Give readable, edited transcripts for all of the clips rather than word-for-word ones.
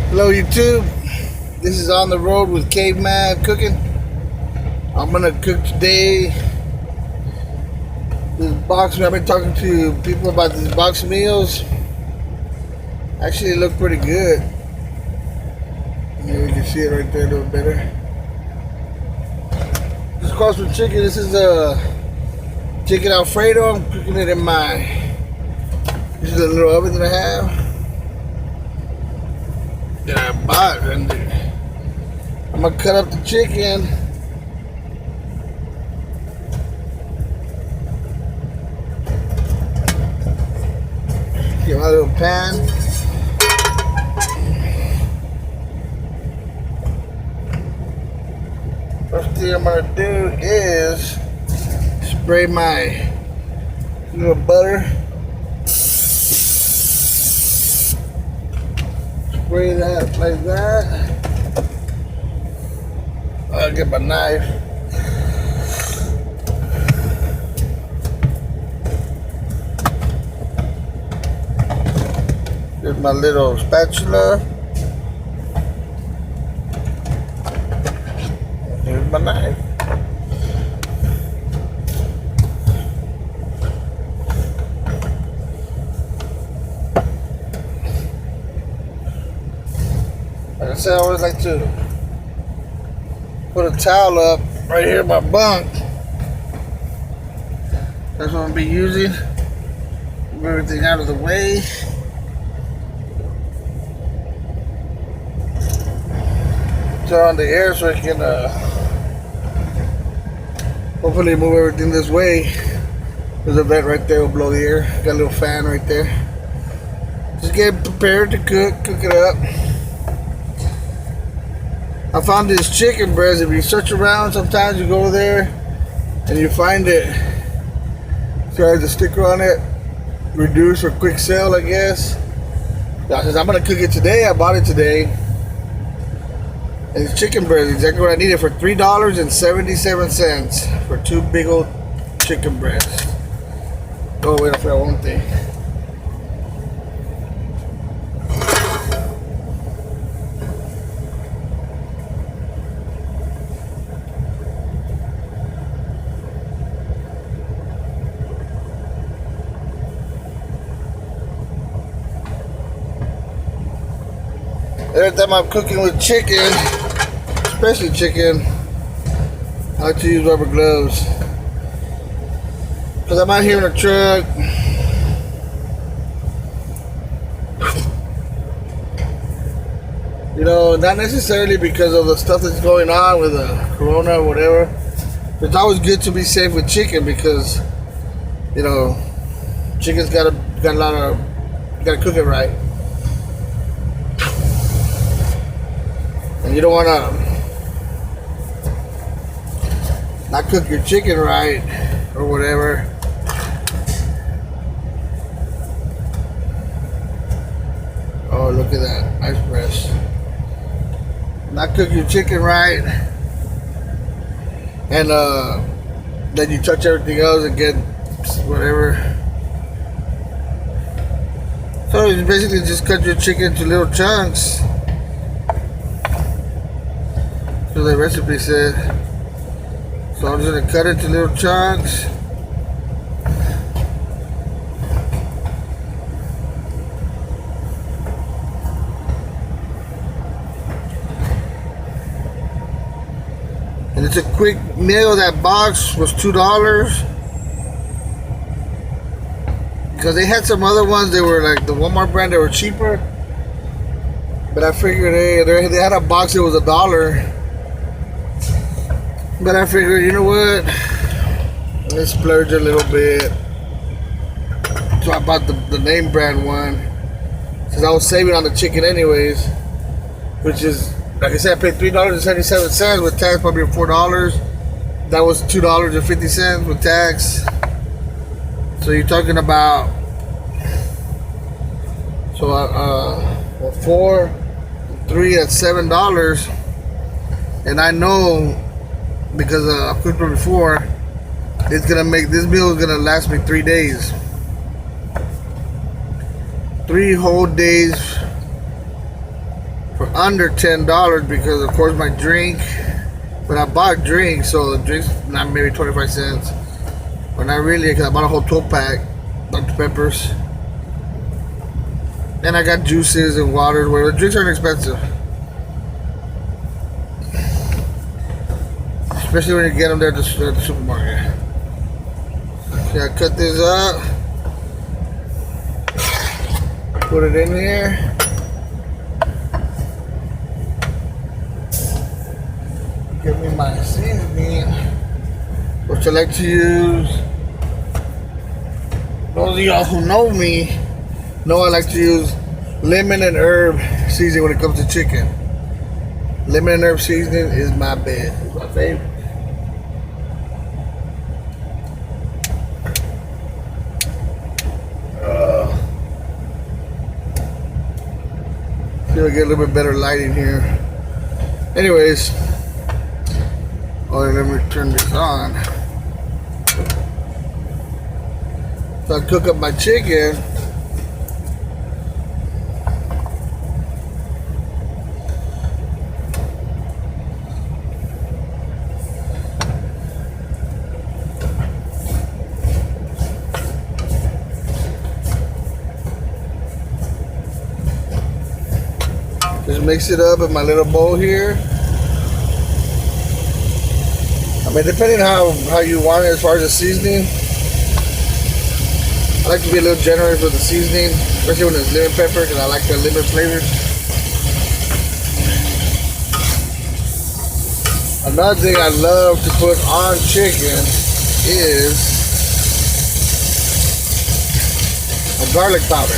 Hello YouTube, this is On the Road with Caveman Cooking. I'm gonna cook today this box meal. I've been talking to people about these box meals. Actually, they look pretty good. Maybe you can see it right there a little better. This calls for chicken. This is a chicken Alfredo. I'm cooking it in this is a little oven that I have. That I bought, and I'm gonna cut up the chicken. Get my little pan. First thing I'm gonna do is spray my little butter. Spray that like that. I'll get my knife. Here's my little spatula. Here's my knife. Like I said, I always like to put a towel up right here in my bunk. That's what I'm gonna be using. Move everything out of the way. Turn on the air so I can hopefully move everything this way. There's a vent right there will blow the air. Got a little fan right there. Just get prepared to cook it up. I found this chicken breast. If you search around, sometimes you go there and you find it. So it has a sticker on it, reduced or quick sale, I guess. Now, since I'm gonna cook it today, I bought it today. And it's chicken breast, exactly what I needed for $3.77 for two big old chicken breasts. Oh wait, I forgot one thing. Every time I'm cooking with chicken, especially chicken, I like to use rubber gloves. Because I'm out here in a truck. You know, not necessarily because of the stuff that's going on with the corona or whatever. It's always good to be safe with chicken because, you know, chicken's got a lot of, you gotta cook it right. And you don't want to not cook your chicken right or whatever. Oh, look at that. Nice breast. Not cook your chicken right. And then you touch everything else and get whatever. So you basically just cut your chicken into little chunks. The recipe said. So I'm just gonna cut it to little chunks. And it's a quick meal. That box was $2 because they had some other ones. They were like the Walmart brand. They were cheaper, but I figured they had a box that was $1. But I figured, you know what? Let's splurge a little bit. So I bought the name brand one. Since I was saving on the chicken anyways. Which is, like I said, I paid $3.77 with tax, probably $4. That was $2.50 with tax. So you're talking about, so 4, 3 at $7. And I know, because I've cooked it before, it's gonna make this meal is gonna last me 3 days. 3 whole days for under $10 because of course my drink. But I bought drinks, so the drinks not maybe 25 cents. But not really, because I bought a whole 12 pack, Dr. Peppers. And I got juices and water. Where the drinks aren't expensive, especially when you get them there at the supermarket. Okay, I cut this up, put it in here. Give me my seasoning, which I like to use. Those of y'all who know me know I like to use lemon and herb seasoning when it comes to chicken. Lemon and herb seasoning is my best. It's my favorite. See if I get a little bit better lighting here. Anyways. Oh, let me turn this on. So I cook up my chicken. Just mix it up in my little bowl here. I mean, depending how you want it as far as the seasoning. I like to be a little generous with the seasoning, especially when it's lemon pepper, because I like the lemon flavor. Another thing I love to put on chicken is a garlic powder.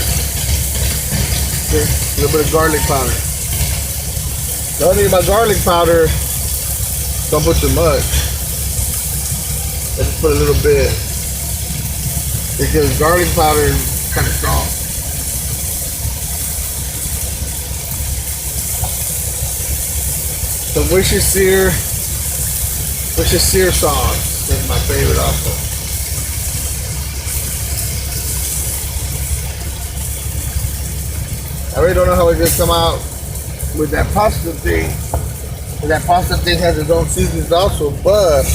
Okay, a little bit of garlic powder. The only thing about garlic powder, don't put too much. I just put a little bit because garlic powder is kind of strong. The Worcestershire sauce is my favorite also. I really don't know how it's gonna come out with that pasta thing. That pasta thing has its own seasonings also, but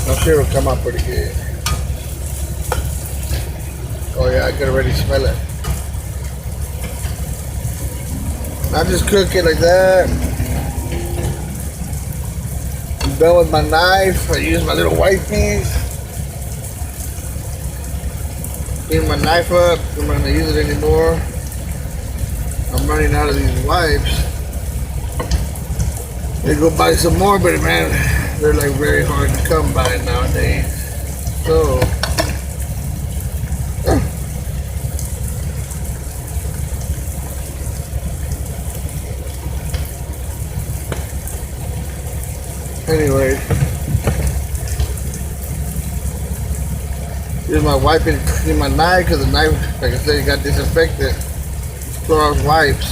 I'm sure it'll come out pretty good. Oh yeah, I can already smell it. I just cook it like that. I'm done with my knife. I use my little white piece. Clean my knife up. I'm not gonna use it anymore. I'm running out of these wipes. They go buy some more, but man, they're like very hard to come by nowadays. So anyway, here's my wiping, clean my knife, because the knife, like I said, it got disinfected. Clorox wipes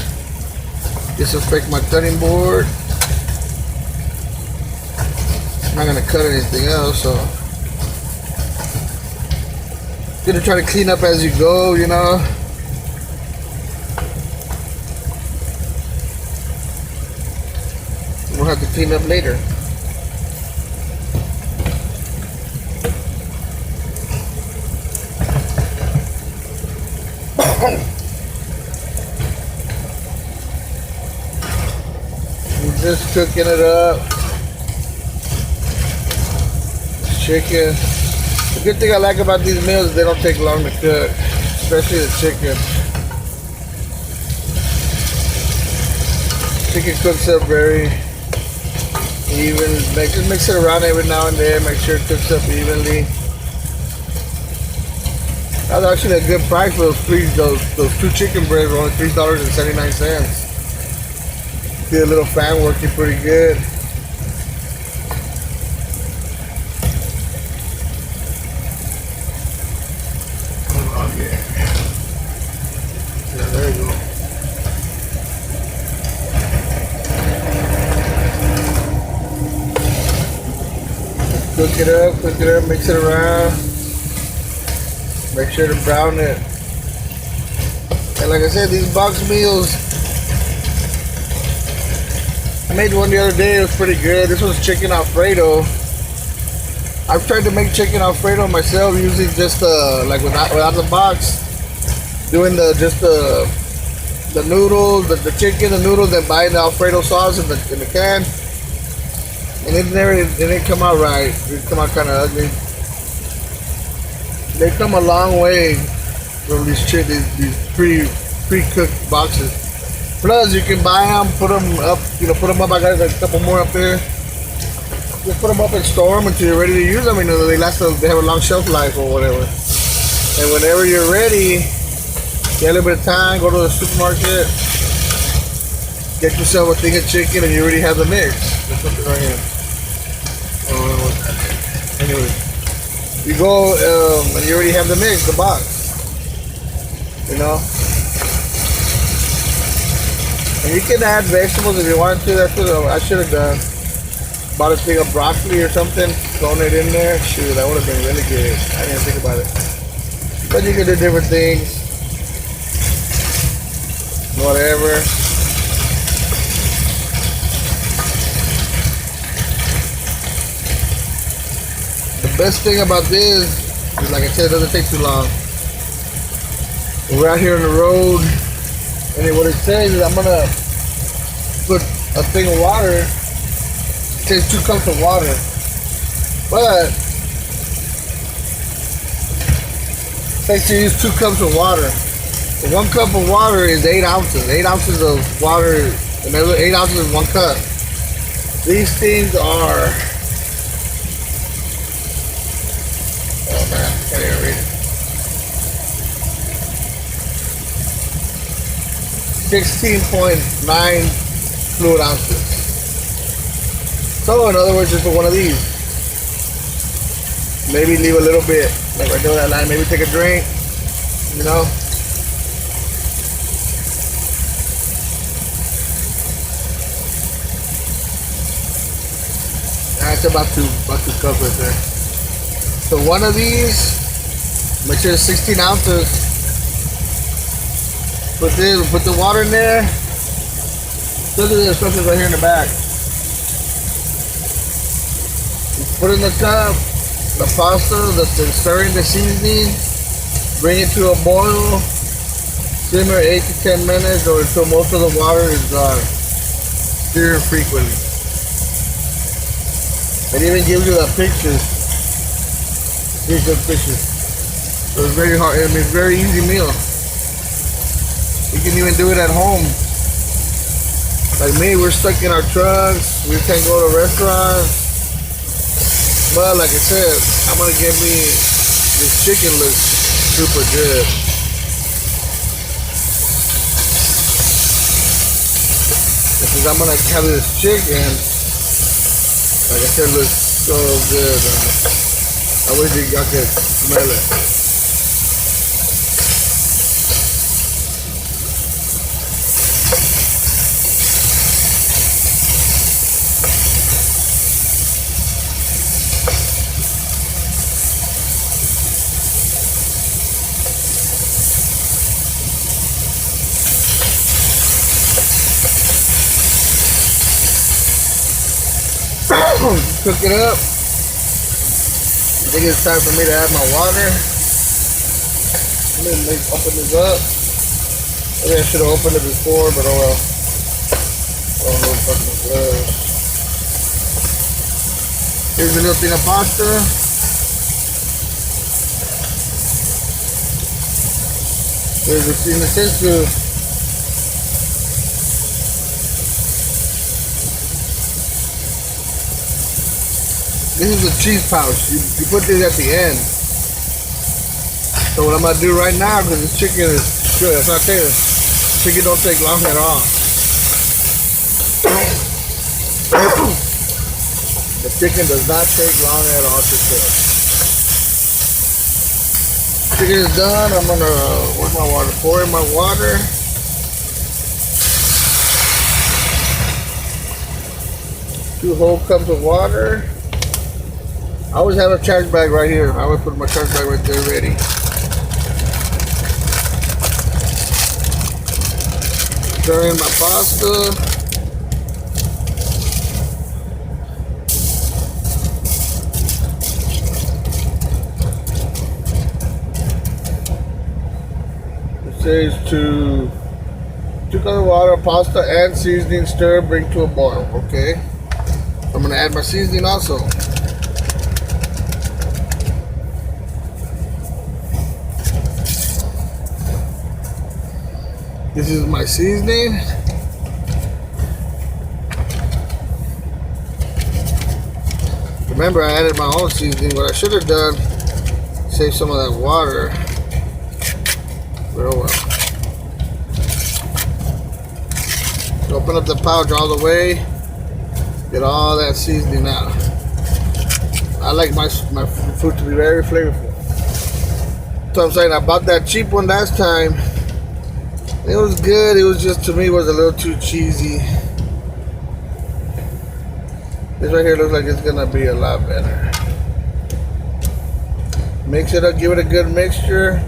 disinfect my cutting board. I'm not gonna cut anything else, so gonna try to clean up as you go, you know. We'll have to clean up later. We're just cooking it up. Chicken. The good thing I like about these meals is they don't take long to cook, especially the chicken. Chicken cooks up very even. Just mix it around every now and then. Make sure it cooks up evenly. That was actually a good price for those two chicken breads were only $3.79. See a little fan working pretty good. Oh yeah. Yeah, there you go. Cook it up, mix it around. Make sure to brown it. And like I said, these box meals, I made one the other day. It was pretty good. This was chicken Alfredo. I've tried to make chicken Alfredo myself using just like without the box, doing just the noodles, the chicken, the noodles, then buying the Alfredo sauce in the can, and it didn't come out right. It come out kind of ugly. They come a long way from these pre-cooked boxes. Plus, you can buy them, put them up. I got a couple more up there. Just put them up and store them until you're ready to use them. They last. They have a long shelf life or whatever. And whenever you're ready, get a little bit of time, go to the supermarket, get yourself a thing of chicken, and you already have the mix. There's something right here. Anyway, you go and you already have the mix, the box. And you can add vegetables if you want to. That's what I should have done. Bought a thing of broccoli or something, thrown it in there. Shoot, that would have been really good. I didn't think about it. But you can do different things. Whatever. The best thing about this is, like I said, it doesn't take too long. We're out here on the road, and what it says is I'm gonna put a thing of water. It says 2 cups of water, but it says to use 2 cups of water. 1 cup of water is 8 ounces. 8 ounces of water, and 8 ounces is 1 cup. These things are, oh man, I can't even read it. 16.9 fluid ounces. So in other words, just for one of these, maybe leave a little bit, like right there that line. Maybe take a drink, That's about two cups right there. So one of these, make sure it's 16 ounces. Put the water in there. Look at the instructions right here in the back. You put in the cup, the pasta, the stirring, the seasoning, bring it to a boil, simmer 8 to 10 minutes or until most of the water is dry. Stir frequently. It even gives you the pictures. Here's the pictures. So it's very hard. It's a very easy meal. You can even do it at home. Like me, we're stuck in our trucks. We can't go to restaurants. But like I said, I'm gonna get me this chicken. Looks super good. Because I'm gonna have this chicken. Like I said, looks so good. I wish y'all could smell it. Cook it up. I think it's time for me to add my water. Let me open this up. Maybe I should have opened it before, but oh well. Oh no, fucking gloves. Here's a little thing of pasta. There's a thing that says to this is a cheese pouch. You put this at the end. So what I'm gonna do right now, because this chicken is good, it's not tender. Chicken don't take long at all. The chicken does not take long at all to cook. Chicken is done. I'm gonna where's my water? Pour in my water. Two whole cups of water. I always have a trash bag right here. I always put my trash bag right there ready. Stir in my pasta. says to 2 cups of water, pasta and seasoning, stir, bring to a boil. Okay. I'm gonna add my seasoning also. This is my seasoning. Remember, I added my own seasoning. What I should have done, save some of that water. But oh well. Open up the pouch all the way. Get all that seasoning out. I like my food to be very flavorful. So I'm saying I bought that cheap one last time. It was good. It was just, to me, was a little too cheesy. This right here looks like it's gonna be a lot better. Mix it up. Give it a good mixture.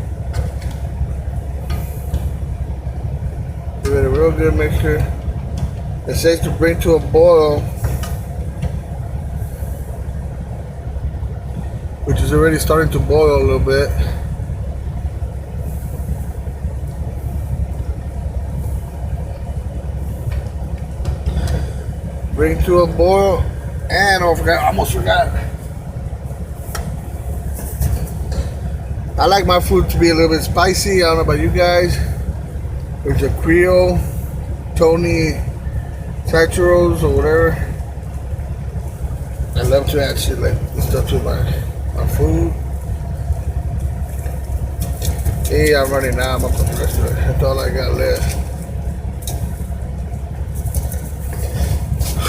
Give it a real good mixture. It says to bring to a boil, which is already starting to boil a little bit. Bring to a boil, and I almost forgot. I like my food to be a little bit spicy. I don't know about you guys. There's a Creole, Tony Churros or whatever. I love to add shit like this stuff to my food. Hey, I'm running now. I'm up on the restaurant. That's all I got left.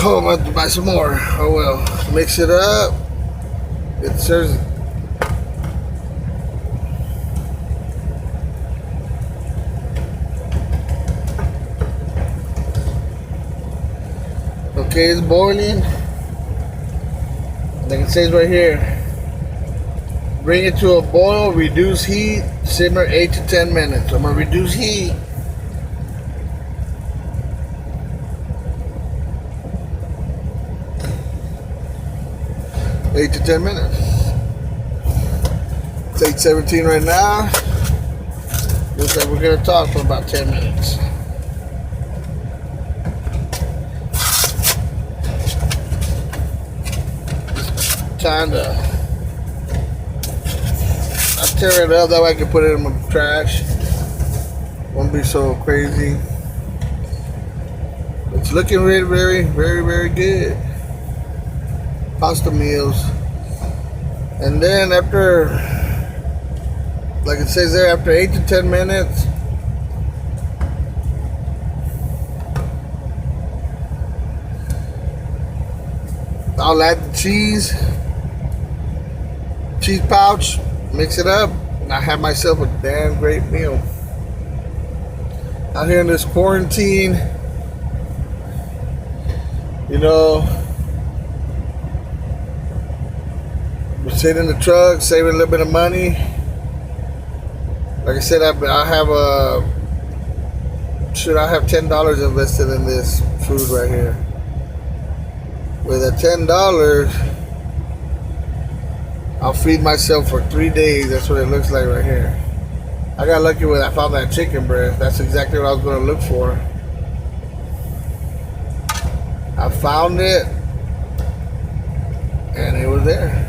Oh, I'm going to buy some more. Oh well. Mix it up. It serves. Okay, it's boiling. Like it says right here, bring it to a boil, reduce heat, simmer 8 to 10 minutes. I'm gonna reduce heat. Eight to 10 minutes. It's 8:17 right now. Looks like we're gonna talk for about 10 minutes. Time to tear it up, that way I can put it in my trash. Won't be so crazy. It's looking very, very good. Pasta meals. And then after, like it says there, after 8 to 10 minutes, I'll add the cheese pouch, mix it up, and I have myself a damn great meal. Out here in this quarantine, you know, we're sitting in the truck, saving a little bit of money. Like I said, I have $10 invested in this food right here. With that $10, I'll feed myself for 3 days. That's what it looks like right here. I got lucky when I found that chicken breast. That's exactly what I was going to look for. I found it, and it was there.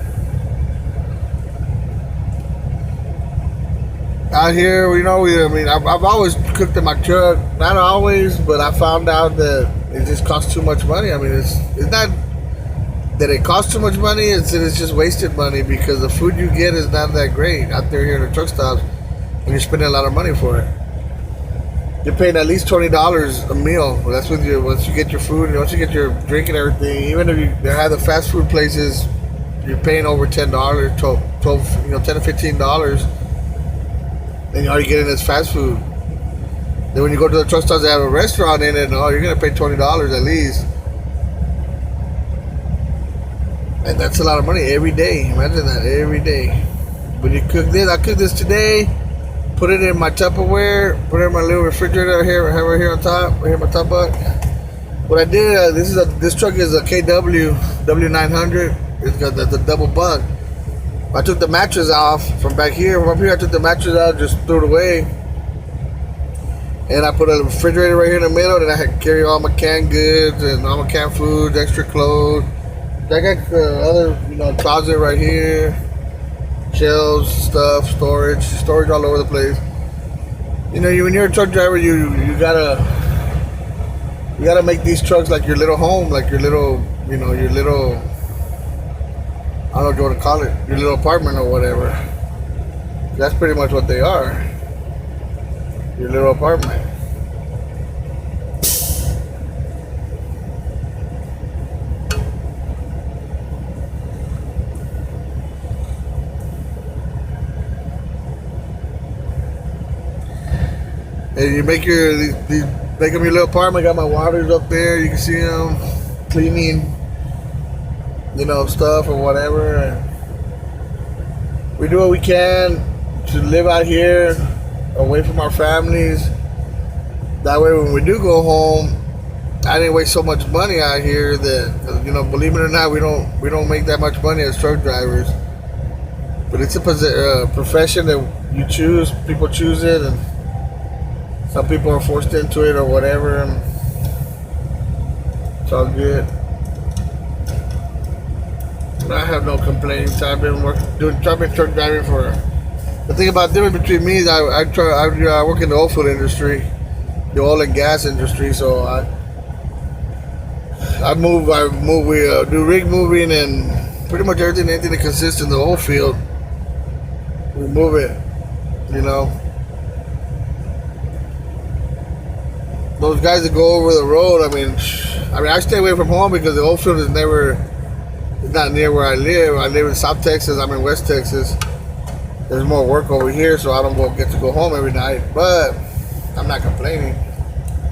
Out here, you know, I've always cooked in my truck. Not always, but I found out that it just costs too much money. I mean, it's not that it costs too much money, it's just wasted money, because the food you get is not that great out there here in the truck stops, and you're spending a lot of money for it. You're paying at least $20 a meal. That's once you get your food, and once you get your drink and everything. Even if they have the fast food places, you're paying over $10, $10 to $15, and all you're getting is fast food. Then when you go to the truck stops, they have a restaurant in it, and you're gonna pay $20 at least. And that's a lot of money every day. Imagine that, every day. When you cook this, I cooked this today, put it in my Tupperware, put it in my little refrigerator here, right here on top, right here in my top bunk. What I did, this truck is a KW W900. It's got the double bunk. I took the mattress off from back here. From up here, I took the mattress out, just threw it away. And I put a refrigerator right here in the middle, and I had to carry all my canned goods and all my canned food, extra clothes. I got other, closet right here, shelves, stuff, storage all over the place. When you're a truck driver, you gotta make these trucks like your little home, like your little, your little, I don't know what you want to call it, your little apartment or whatever. That's pretty much what they are. Your little apartment. And you make make them your little apartment. I got my waters up there. You can see them cleaning, stuff or whatever. And we do what we can to live out here, away from our families. That way, when we do go home, I didn't waste so much money out here. That believe it or not, we don't make that much money as truck drivers. But it's a profession that you choose. People choose it, and some people are forced into it or whatever. And it's all good. But I have no complaints. I've been truck driving for. The thing about the difference between me is I work in the oil field industry, the oil and gas industry. So we do rig moving and pretty much anything that consists in the oil field. We move it, Those guys that go over the road, I stay away from home because the oil field is not near where I live. I live in South Texas. I'm in West Texas. There's more work over here, so I don't get to go home every night. But I'm not complaining.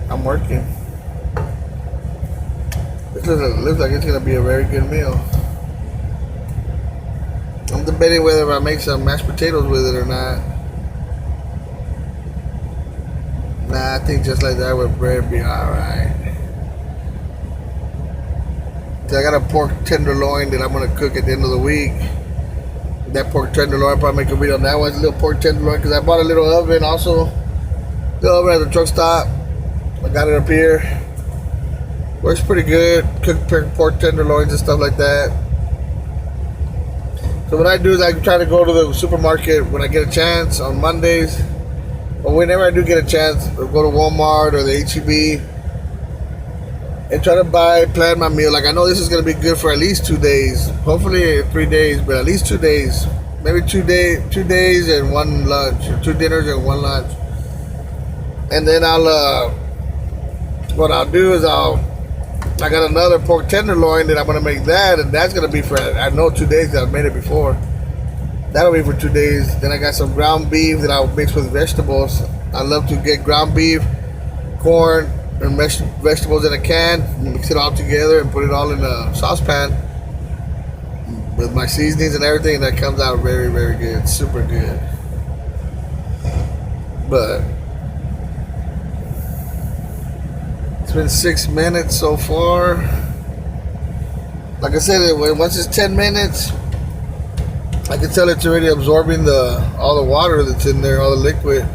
I'm working. This looks like it's gonna be a very good meal. I'm debating whether I make some mashed potatoes with it or not. Nah, I think just like that with bread would be alright. I got a pork tenderloin that I'm gonna cook at the end of the week. That pork tenderloin, I'll probably make a video on that one. It's a little pork tenderloin because I bought a little oven also. Little oven at the truck stop. I got it up here. Works pretty good. Cook pork tenderloins and stuff like that. So what I do is I try to go to the supermarket when I get a chance on Mondays. But whenever I do get a chance, I'll go to Walmart or the HEB and try to plan my meal. Like I know this is gonna be good for at least 2 days. Hopefully 3 days, but at least 2 days. Maybe 2 days and one lunch, or 2 dinners and one lunch. And then what I'll do is I got another pork tenderloin that I'm gonna make that, and that's gonna be for, I know 2 days that I've made it before. That'll be for 2 days. Then I got some ground beef that I'll mix with vegetables. I love to get ground beef, corn, and vegetables in a can, mix it all together and put it all in a saucepan with my seasonings and everything, and that comes out very, very good, super good. But it's been 6 minutes so far. Like I said, once it's 10 minutes, I can tell it's already absorbing all the water that's in there, all the liquid,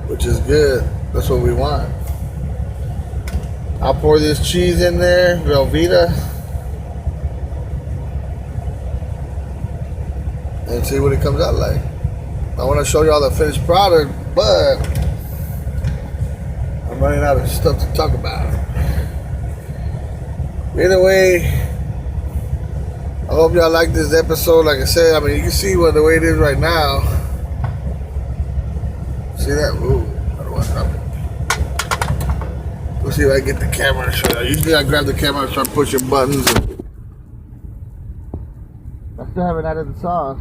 which is good. That's what we want. I'll pour this cheese in there, Velveeta, and see what it comes out like. I want to show you all the finished product, but I'm running out of stuff to talk about. Either way, I hope y'all like this episode. Like I said, you can see the way it is right now. See that? Ooh, I don't want to drop it. Let's see if I get the camera to show you. Usually I grab the camera and start pushing buttons. I still haven't added the sauce.